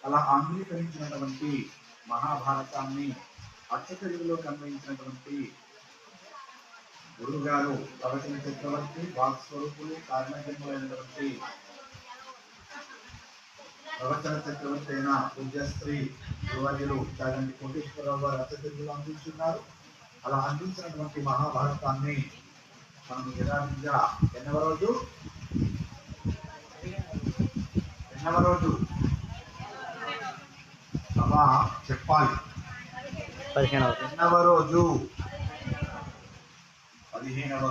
అలా ఆంగ్లీకరించినటువంటి మహాభారతాన్ని అచ్చతెలుగులోకి అన్వయించినటువంటి గురువు గారు ప్రవచన చక్రవర్తి వాక్స్వరూపులు కారణజన్ములైనటువంటి ప్రవచన చక్రవర్తి అయిన పూజ్యశ్రీ గురువర్యులు చాగంటి కోటేశ్వరరావు గారు అచ్చతెలుగులో అందించున్నారు. అలా అందించినటువంటి మహాభారతాన్ని మనం యథావిధిగా ఎన్నవ రోజు సభ చెప్పాలి. 15వ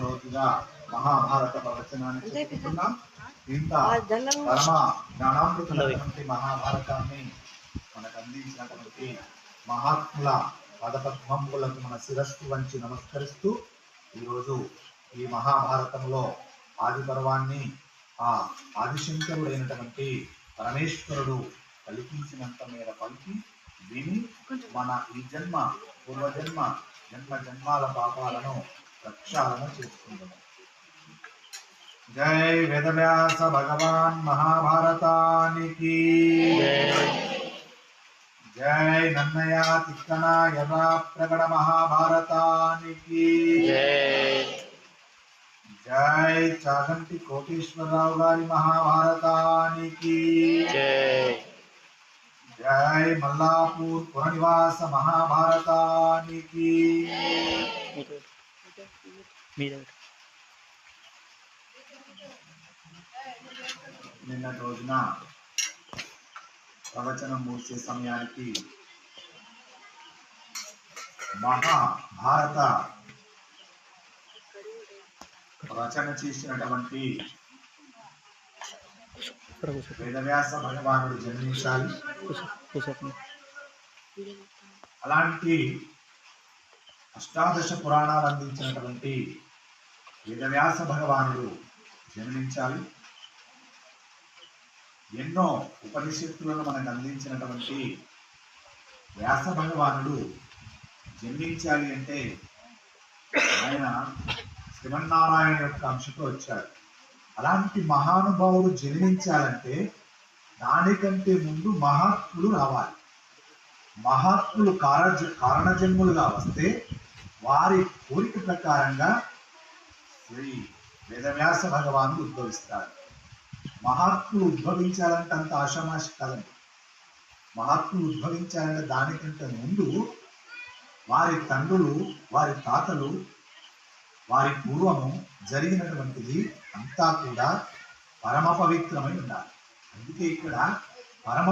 రోజుగా మహాభారత ప్రవచనాన్ని చెప్పుకుంటున్నాం. ఇంత పరమ జ్ఞానామృతమైనటువంటి మహాభారతాన్ని మనకు అందించినటువంటి మహాత్ముల పదపద్మములకు మన శిరస్సు వంచి నమస్కరిస్తూ ఈరోజు ఈ మహాభారతంలో ఆది పర్వాన్ని ఆ ఆదిశంకరుడైనటువంటి పరమేశ్వరుడు కల్పించినంత మేర పలికి విని మన ఈ జన్మ పూర్వజన్మ జన్మాల పాపాలను ప్రక్షాళన చేసుకుంటున్నాం. జై వేదవ్యాస భగవాన్ మహాభారతానికి జై నన్నయ తిక్కన యథా ప్రగడ మహాభారతానికి జై చాగంటి కోటేశ్వరరావు గారి మహాభారతానికి జై మల్లాపూర్ పురనివాస మహాభారతానికి. నిన్న రోజున ప్రవచనం మూసే సమయానికి మహాభారత రచన చేసినటువంటి వేదవ్యాస భగవానుడు జన్మించాలి. అలాంటి అష్టాదశ పురాణాలు అందించినటువంటి వేదవ్యాస భగవానుడు జన్మించాలి. ఎన్నో ఉపనిషత్తులను మనకు అందించినటువంటి వ్యాస భగవానుడు జన్మించాలి అంటే ఆయన శ్రీమన్నారాయణ యొక్క అంశతో వచ్చాడు. అలాంటి మహానుభావుడు జన్మించాలంటే దానికంటే ముందు మహాత్ములు రావాలి. మహాత్ములు కారణజన్ములుగా వస్తే వారి కోరిక ప్రకారంగా శ్రీ వేదవ్యాస భగవానుడు ఉద్భవిస్తాడు. మహాత్ములు ఉద్భవించాలంటే అంత ఆషామాషి కాదండి. మహాత్ములు ఉద్భవించాలంటే దానికంటే ముందు వారి తండ్రులు, వారి తాతలు, వారి పూర్వము జరిగినటువంటిది అంతా కూడా పరమ పవిత్రమై ఉండాలి. అందుకే ఇక్కడ పరమ